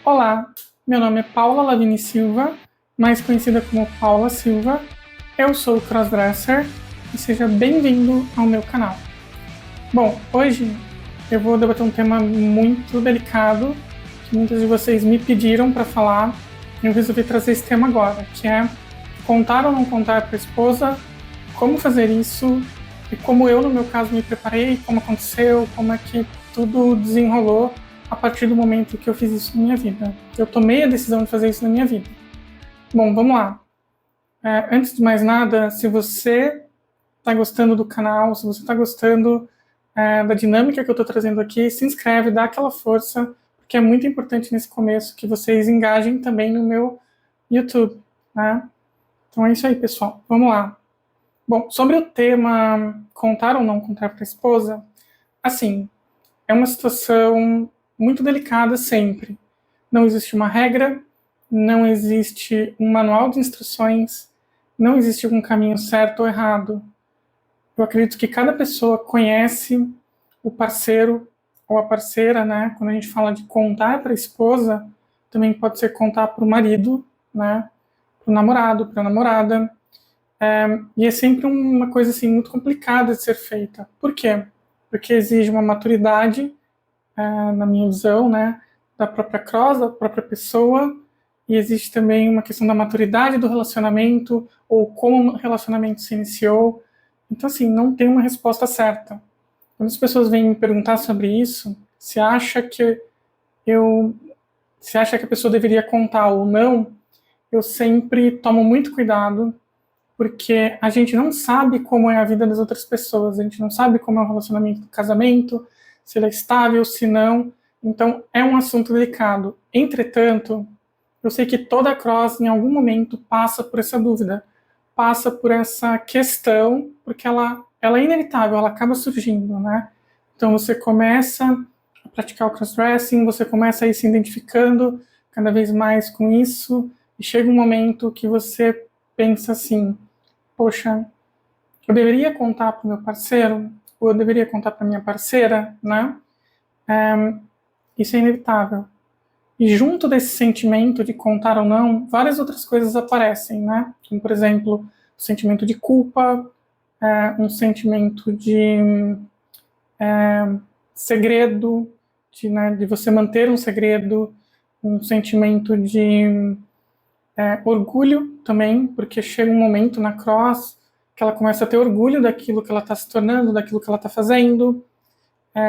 Olá, meu nome é Paula Lavigne Silva, mais conhecida como Paula Silva. Eu sou crossdresser e seja bem-vindo ao meu canal. Bom, hoje eu vou debater um tema muito delicado que muitos de vocês me pediram para falar e eu resolvi trazer esse tema agora, que é contar ou não contar para a esposa, como fazer isso e como eu, no meu caso, me preparei, como aconteceu, como é que tudo desenrolou a partir do momento que eu fiz isso na minha vida. Eu tomei a decisão de fazer isso na minha vida. Bom, vamos lá. Antes de mais nada, se você está gostando do canal, se você está gostando da dinâmica que eu estou trazendo aqui, se inscreve, dá aquela força, porque é muito importante nesse começo que vocês engajem também no meu YouTube, né? Então é isso aí, pessoal. Vamos lá. Bom, sobre o tema contar ou não contar para a esposa, assim, é uma situação muito delicada sempre. Não existe uma regra, não existe um manual de instruções, não existe um caminho certo ou errado. Eu acredito que cada pessoa conhece o parceiro ou a parceira, né? Quando a gente fala de contar para a esposa, também pode ser contar para o marido, né? Para o namorado, para a namorada. E é sempre uma coisa assim muito complicada de ser feita. Por quê? Porque exige uma maturidade, na minha visão, né, da própria cross, da própria pessoa, e existe também uma questão da maturidade do relacionamento, ou como o relacionamento se iniciou. Então, assim, não tem uma resposta certa. Quando as pessoas vêm me perguntar sobre isso, eu, se acha que a pessoa deveria contar ou não, eu sempre tomo muito cuidado, porque a gente não sabe como é a vida das outras pessoas, a gente não sabe como é o relacionamento do casamento, se ele é estável, se não. Então, é um assunto delicado. Entretanto, eu sei que toda cross, em algum momento, passa por essa dúvida, passa por essa questão, porque ela é inevitável, ela acaba surgindo, né? Então, você começa a praticar o crossdressing, você começa a ir se identificando cada vez mais com isso, e chega um momento que você pensa assim, poxa, eu deveria contar para o meu parceiro, ou eu deveria contar para minha parceira, né? Isso é inevitável. E junto desse sentimento de contar ou não, várias outras coisas aparecem, né? Como, por exemplo, o sentimento de culpa, um sentimento de segredo, de você manter um segredo, um sentimento de orgulho também, porque chega um momento na cross que ela começa a ter orgulho daquilo que ela está se tornando, daquilo que ela está fazendo.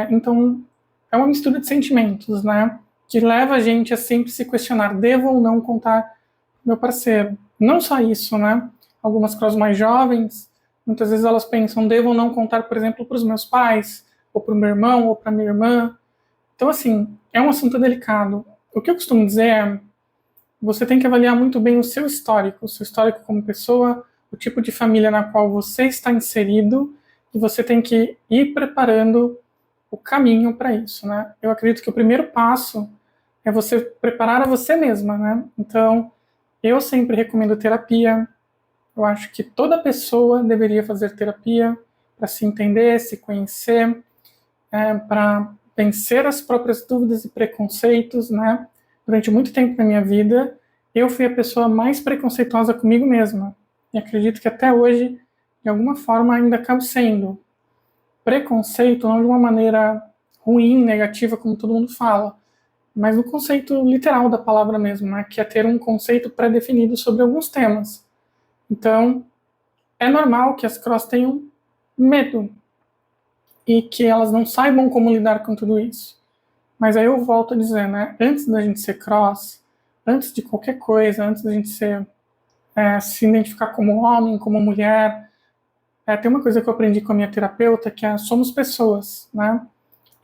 Então, é uma mistura de sentimentos, né? Que leva a gente a sempre se questionar, devo ou não contar pro meu parceiro? Não só isso, né? Algumas cross mais jovens, muitas vezes elas pensam, devo ou não contar, por exemplo, para os meus pais, ou para o meu irmão, ou para minha irmã. Então, assim, é um assunto delicado. O que eu costumo dizer é, você tem que avaliar muito bem o seu histórico como pessoa, o tipo de família na qual você está inserido, e você tem que ir preparando o caminho para isso, né? Eu acredito que o primeiro passo é você preparar a você mesma, né? Então, eu sempre recomendo terapia. Eu acho que toda pessoa deveria fazer terapia para se entender, se conhecer, para vencer as próprias dúvidas e preconceitos, né? Durante muito tempo na minha vida, eu fui a pessoa mais preconceituosa comigo mesma. E acredito que até hoje, de alguma forma, ainda acabo sendo. Preconceito não de uma maneira ruim, negativa, como todo mundo fala, mas no conceito literal da palavra mesmo, né? Que é ter um conceito pré-definido sobre alguns temas. Então, é normal que as cross tenham medo e que elas não saibam como lidar com tudo isso. Mas aí eu volto a dizer, né? Antes da gente ser cross, antes de qualquer coisa, antes da gente se identificar como homem, como mulher, tem uma coisa que eu aprendi com a minha terapeuta, que é somos pessoas, né?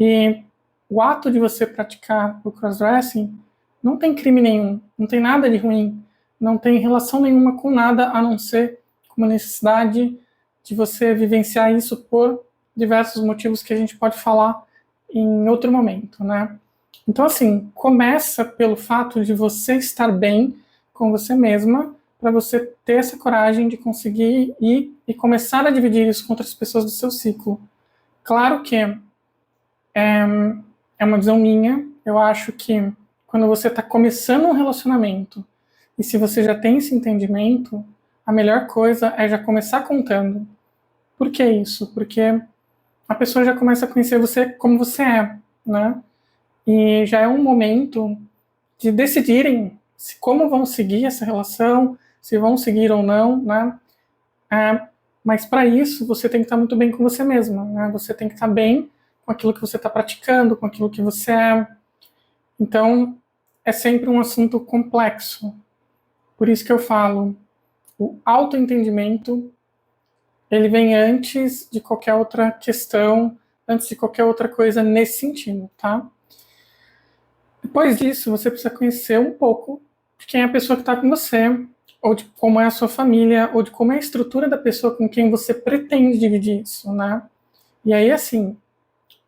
E o ato de você praticar o crossdressing não tem crime nenhum, não tem nada de ruim, não tem relação nenhuma com nada a não ser com uma necessidade de você vivenciar isso por diversos motivos que a gente pode falar em outro momento, né? Então, assim, começa pelo fato de você estar bem com você mesma, para você ter essa coragem de conseguir ir e começar a dividir isso com outras pessoas do seu ciclo. Claro que é uma visão minha, eu acho que quando você está começando um relacionamento, e se você já tem esse entendimento, a melhor coisa é já começar contando. Por que isso? Porque a pessoa já começa a conhecer você como você é, né? E já é um momento de decidirem como vão seguir essa relação, se vão seguir ou não, né? Mas para isso, você tem que estar muito bem com você mesma, né? Você tem que estar bem com aquilo que você está praticando, com aquilo que você é. Então, é sempre um assunto complexo. Por isso que eu falo, o autoentendimento, ele vem antes de qualquer outra questão, antes de qualquer outra coisa nesse sentido, tá? Depois disso, você precisa conhecer um pouco de quem é a pessoa que está com você, ou de como é a sua família, ou de como é a estrutura da pessoa com quem você pretende dividir isso, né? E aí, assim,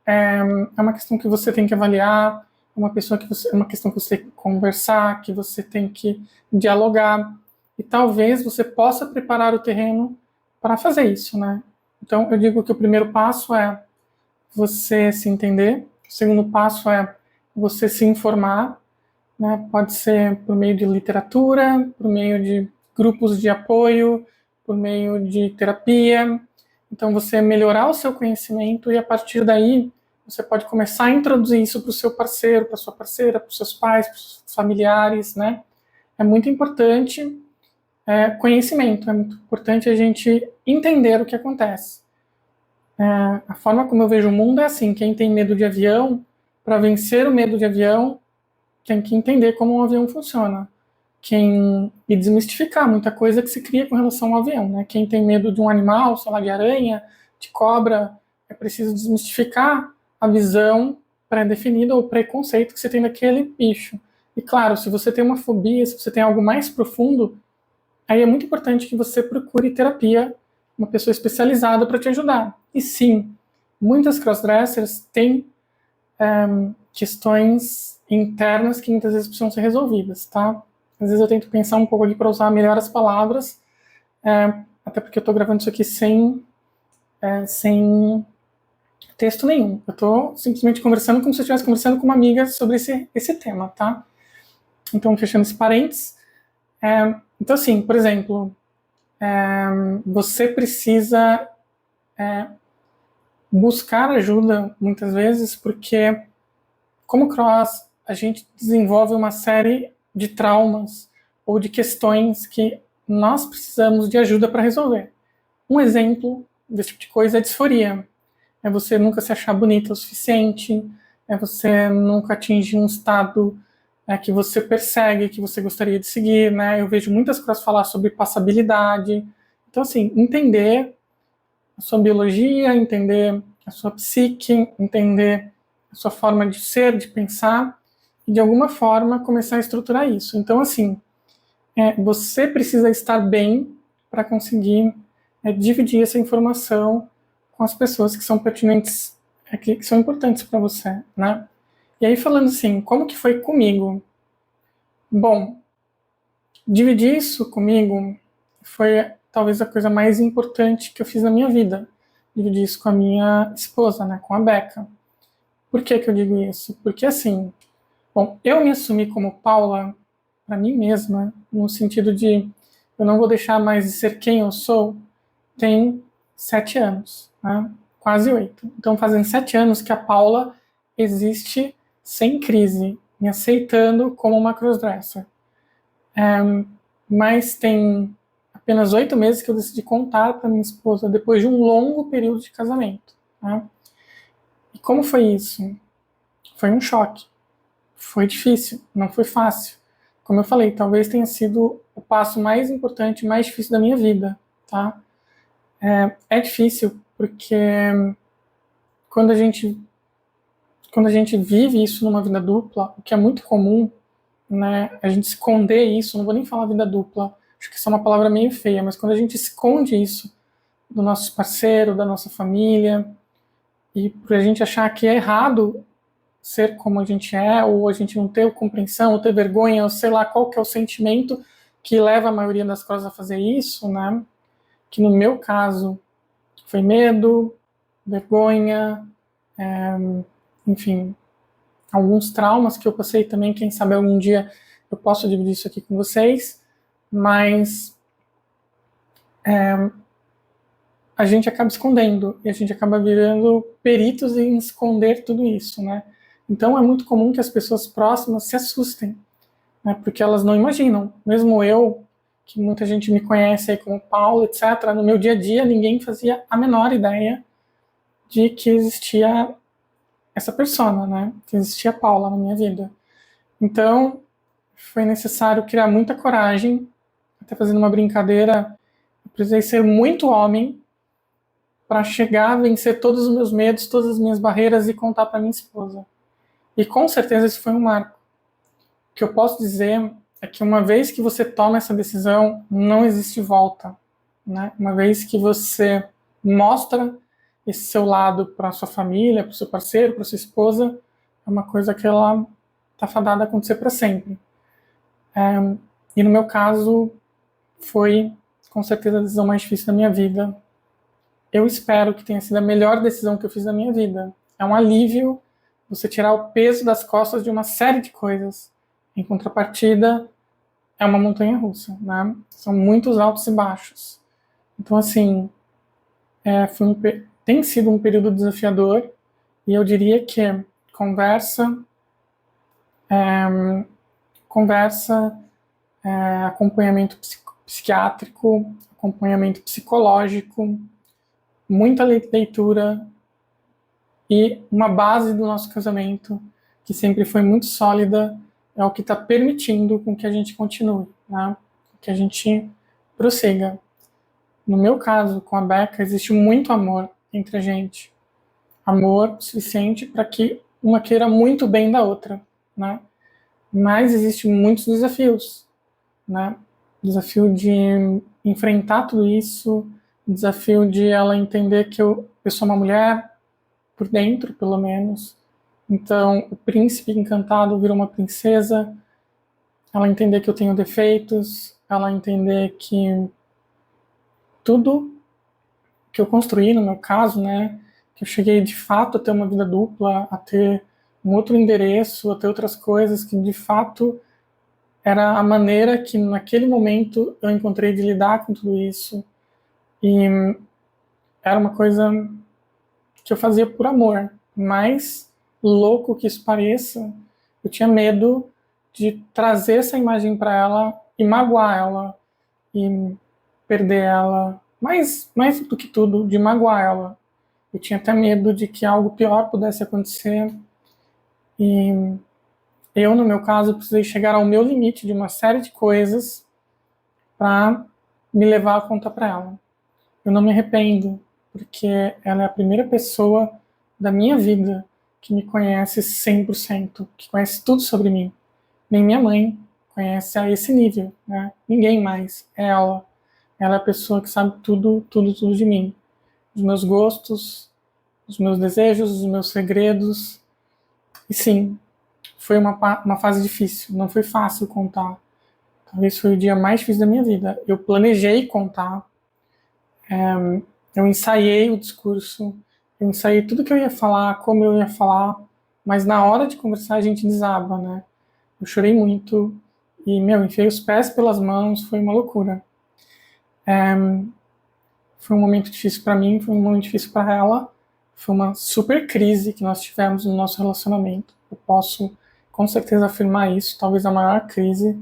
é uma questão que você tem que avaliar, é uma questão que você tem que conversar, que você tem que dialogar, e talvez você possa preparar o terreno para fazer isso, né? Então, eu digo que o primeiro passo é você se entender, o segundo passo é você se informar, né? Pode ser por meio de literatura, por meio de grupos de apoio, por meio de terapia. Então, você melhorar o seu conhecimento e, a partir daí, você pode começar a introduzir isso para o seu parceiro, para a sua parceira, para os seus pais, para os seus familiares, né? É muito importante conhecimento, é muito importante a gente entender o que acontece. A forma como eu vejo o mundo é assim, quem tem medo de avião, para vencer o medo de avião, tem que entender como um avião funciona. E desmistificar muita coisa que se cria com relação ao avião, né? Quem tem medo de um animal, sei lá, de aranha, de cobra, é preciso desmistificar a visão pré-definida ou preconceito que você tem daquele bicho. E claro, se você tem uma fobia, se você tem algo mais profundo, aí é muito importante que você procure terapia, uma pessoa especializada para te ajudar. E sim, muitas crossdressers têm questões internas que muitas vezes precisam ser resolvidas, tá? Às vezes eu tento pensar um pouco aqui para usar melhor as palavras, até porque eu estou gravando isso aqui sem texto nenhum. Eu estou simplesmente conversando como se eu estivesse conversando com uma amiga sobre esse tema, tá? Então, fechando esse parênteses. Então, assim, por exemplo, você precisa buscar ajuda, muitas vezes, porque, como cross, a gente desenvolve uma série de traumas ou de questões que nós precisamos de ajuda para resolver. Um exemplo desse tipo de coisa é a disforia. É você nunca se achar bonita o suficiente, é você nunca atingir um estado que você persegue, que você gostaria de seguir, né? Eu vejo muitas coisas falar sobre passabilidade. Então, assim, entender a sua biologia, entender a sua psique, entender a sua forma de ser, de pensar, e de alguma forma começar a estruturar isso. Então, assim, você precisa estar bem para conseguir dividir essa informação com as pessoas que são pertinentes, que são importantes para você, né? E aí, falando assim, como que foi comigo? Bom, dividir isso comigo foi talvez a coisa mais importante que eu fiz na minha vida. Dividir isso com a minha esposa, né, com a Becca. Por que que eu digo isso? Porque assim, bom, eu me assumi como Paula para mim mesma, no sentido de eu não vou deixar mais de ser quem eu sou, tem 7 anos, né? Quase 8. Então fazem 7 anos que a Paula existe sem crise, me aceitando como uma crossdresser. Mas tem apenas 8 meses que eu decidi contar para minha esposa, depois de um longo período de casamento. Né? E como foi isso? Foi um choque. Foi difícil, não foi fácil. Como eu falei, talvez tenha sido o passo mais importante, mais difícil da minha vida. Tá? É difícil porque quando a gente vive isso numa vida dupla, o que é muito comum, né, a gente esconder isso, não vou nem falar vida dupla, acho que isso é uma palavra meio feia, mas quando a gente esconde isso do nosso parceiro, da nossa família, e por a gente achar que é errado ser como a gente é, ou a gente não ter compreensão, ou ter vergonha, ou sei lá qual que é o sentimento que leva a maioria das coisas a fazer isso, né, que no meu caso foi medo, vergonha, enfim, alguns traumas que eu passei também, quem sabe algum dia eu posso dividir isso aqui com vocês, mas a gente acaba escondendo, e a gente acaba virando peritos em esconder tudo isso, né? Então é muito comum que as pessoas próximas se assustem, né? Porque elas não imaginam. Mesmo eu, que muita gente me conhece aí como Paulo, etc., no meu dia a dia ninguém fazia a menor ideia de que existia essa persona, né? Que existia Paula na minha vida. Então, foi necessário criar muita coragem, até fazendo uma brincadeira, eu precisei ser muito homem para chegar a vencer todos os meus medos, todas as minhas barreiras e contar para minha esposa. E com certeza isso foi um marco. O que eu posso dizer é que uma vez que você toma essa decisão, não existe volta, né? Uma vez que você mostra esse seu lado para sua família, para o seu parceiro, para sua esposa, é uma coisa que ela está fadada a acontecer para sempre. E no meu caso, foi com certeza a decisão mais difícil da minha vida. Eu espero que tenha sido a melhor decisão que eu fiz na minha vida. É um alívio você tirar o peso das costas de uma série de coisas. Em contrapartida, é uma montanha-russa, né? São muitos altos e baixos. Então, assim, tem sido um período desafiador, e eu diria que conversa, conversa, acompanhamento psiquiátrico, acompanhamento psicológico, muita leitura e uma base do nosso casamento, que sempre foi muito sólida, é o que está permitindo com que a gente continue, né? Que a gente prossiga. No meu caso, com a Becca, existe muito amor entre a gente. Amor suficiente para que uma queira muito bem da outra, né? Mas existem muitos desafios, né? Desafio de enfrentar tudo isso, desafio de ela entender que eu sou uma mulher, por dentro, pelo menos. Então, o príncipe encantado virou uma princesa, ela entender que eu tenho defeitos, ela entender que tudo que eu construí, no meu caso, né, que eu cheguei de fato a ter uma vida dupla, a ter um outro endereço, a ter outras coisas que de fato era a maneira que naquele momento eu encontrei de lidar com tudo isso. E era uma coisa que eu fazia por amor, mas louco que isso pareça, eu tinha medo de trazer essa imagem para ela e magoar ela e perder ela, mais do que tudo, de magoar ela. Eu tinha até medo de que algo pior pudesse acontecer, e eu, no meu caso, precisei chegar ao meu limite de uma série de coisas para me levar a contar para ela. Eu não me arrependo, porque ela é a primeira pessoa da minha vida que me conhece 100%, que conhece tudo sobre mim. Nem minha mãe conhece a esse nível, né? Ninguém mais. É ela. Ela é a pessoa que sabe tudo, tudo, tudo de mim. Os meus gostos, os meus desejos, os meus segredos. E sim, foi uma fase difícil. Não foi fácil contar. Talvez foi o dia mais difícil da minha vida. Eu planejei contar. Eu ensaiei o discurso. Eu ensaiei tudo que eu ia falar, como eu ia falar. Mas na hora de conversar a gente desaba, né? Eu chorei muito. E, enfiei os pés pelas mãos. Foi uma loucura. Foi um momento difícil para mim, foi um momento difícil para ela. Foi uma super crise que nós tivemos no nosso relacionamento. Eu posso com certeza afirmar isso, talvez a maior crise,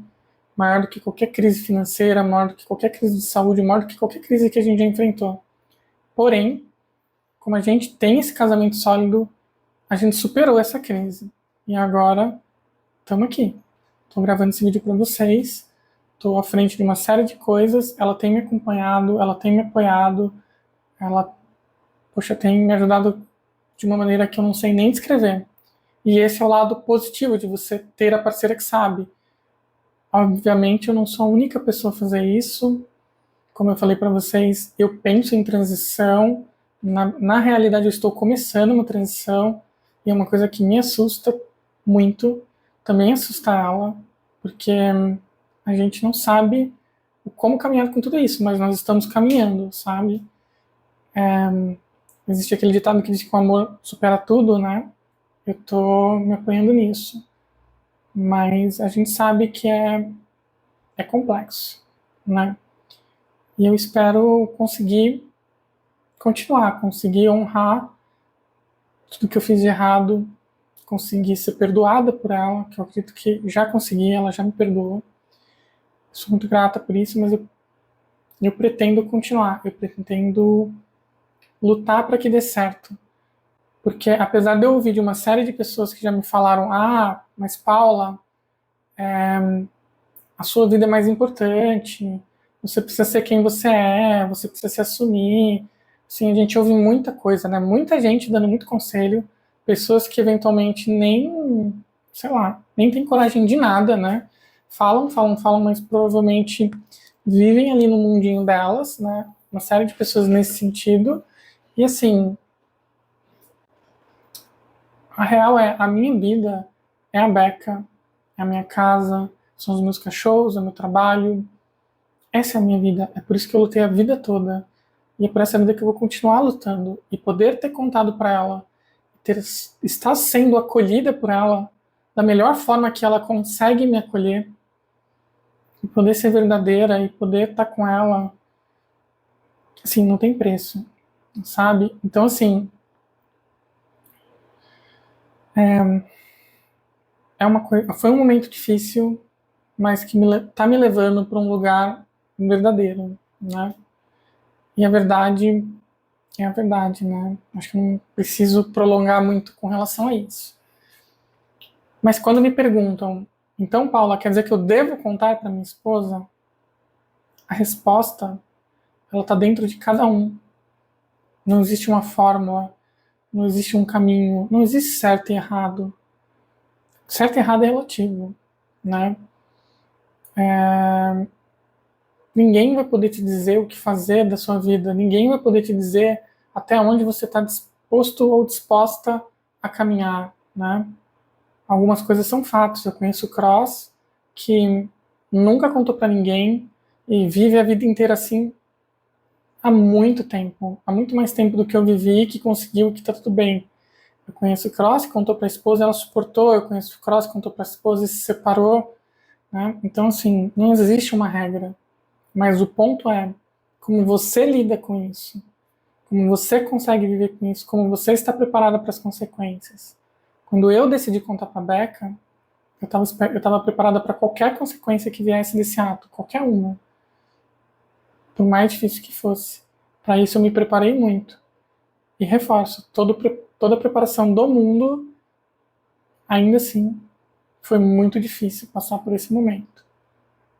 maior do que qualquer crise financeira, maior do que qualquer crise de saúde, maior do que qualquer crise que a gente já enfrentou. Porém, como a gente tem esse casamento sólido, a gente superou essa crise. E agora, estamos aqui. Estou gravando esse vídeo para vocês. Estou à frente de uma série de coisas. Ela tem me acompanhado, ela tem me apoiado. Ela, poxa, tem me ajudado de uma maneira que eu não sei nem descrever. E esse é o lado positivo de você ter a parceira que sabe. Obviamente, eu não sou a única pessoa a fazer isso. Como eu falei para vocês, eu penso em transição. Na realidade, eu estou começando uma transição. E é uma coisa que me assusta muito. Também assusta ela. Porque a gente não sabe como caminhar com tudo isso. Mas nós estamos caminhando, sabe? Existe aquele ditado que diz que o amor supera tudo, né? eu tô me apoiando nisso. Mas a gente sabe que é complexo, né? E eu espero conseguir continuar, conseguir honrar tudo que eu fiz de errado, conseguir ser perdoada por ela, que eu acredito que já consegui, ela já me perdoou. Sou muito grata por isso, mas eu pretendo continuar, eu pretendo lutar para que dê certo. Porque apesar de eu ouvir de uma série de pessoas que já me falaram, mas Paula, a sua vida é mais importante, você precisa ser quem você é, você precisa se assumir. Sim, a gente ouve muita coisa, né? Muita gente dando muito conselho, pessoas que eventualmente nem, sei lá, nem tem coragem de nada, né? Falam, falam, falam, mas provavelmente vivem ali no mundinho delas, né? Uma série de pessoas nesse sentido. E assim, a real é, a minha vida é a Beca, é a minha casa, são os meus cachorros, é o meu trabalho. Essa é a minha vida, é por isso que eu lutei a vida toda. E é por essa vida que eu vou continuar lutando. E poder ter contado para ela, estar sendo acolhida por ela da melhor forma que ela consegue me acolher, e poder ser verdadeira e poder estar com ela, assim, não tem preço, sabe? Então, assim, foi um momento difícil, mas que tá me levando para um lugar verdadeiro, né? E a verdade é a verdade, né? Acho que não preciso prolongar muito com relação a isso. Mas quando me perguntam, então, Paula, quer dizer que eu devo contar para minha esposa? A resposta, ela está dentro de cada um. Não existe uma fórmula, não existe um caminho, não existe certo e errado. Certo e errado é relativo, né? Ninguém vai poder te dizer o que fazer da sua vida, ninguém vai poder te dizer até onde você está disposto ou disposta a caminhar, né? Algumas coisas são fatos. Eu conheço o Cross, que nunca contou para ninguém e vive a vida inteira assim há muito tempo, há muito mais tempo do que eu vivi, que conseguiu, que tá tudo bem. Eu conheço o Cross, contou para a esposa, ela suportou. Eu conheço o Cross, contou para a esposa e se separou, né? Então, assim, não existe uma regra. Mas o ponto é como você lida com isso, como você consegue viver com isso, como você está preparada para as consequências. Quando eu decidi contar para a Beca, eu estava preparada para qualquer consequência que viesse desse ato, qualquer uma, por mais difícil que fosse. Para isso eu me preparei muito. E reforço, toda a preparação do mundo, ainda assim, foi muito difícil passar por esse momento.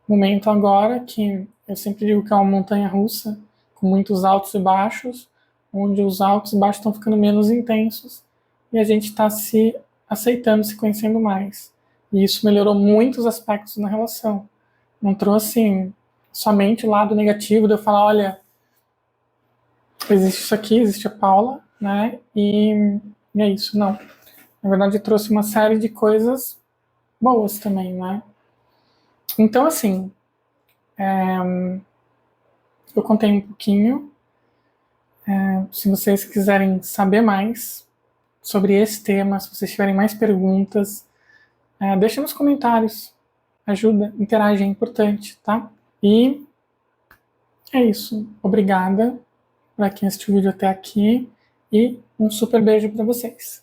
Momento agora que eu sempre digo que é uma montanha russa, com muitos altos e baixos, onde os altos e baixos estão ficando menos intensos e a gente está se aceitando, se conhecendo mais. E isso melhorou muitos aspectos na relação. Não trouxe somente o lado negativo de eu falar, olha, existe isso aqui, existe a Paula, né? E é isso, não. Na verdade, trouxe uma série de coisas boas também, né? Então, assim, eu contei um pouquinho. Se vocês quiserem saber mais sobre esse tema, se vocês tiverem mais perguntas, deixa nos comentários. Ajuda, interage, é importante, tá? E é isso. Obrigada para quem assistiu o vídeo até aqui e um super beijo para vocês.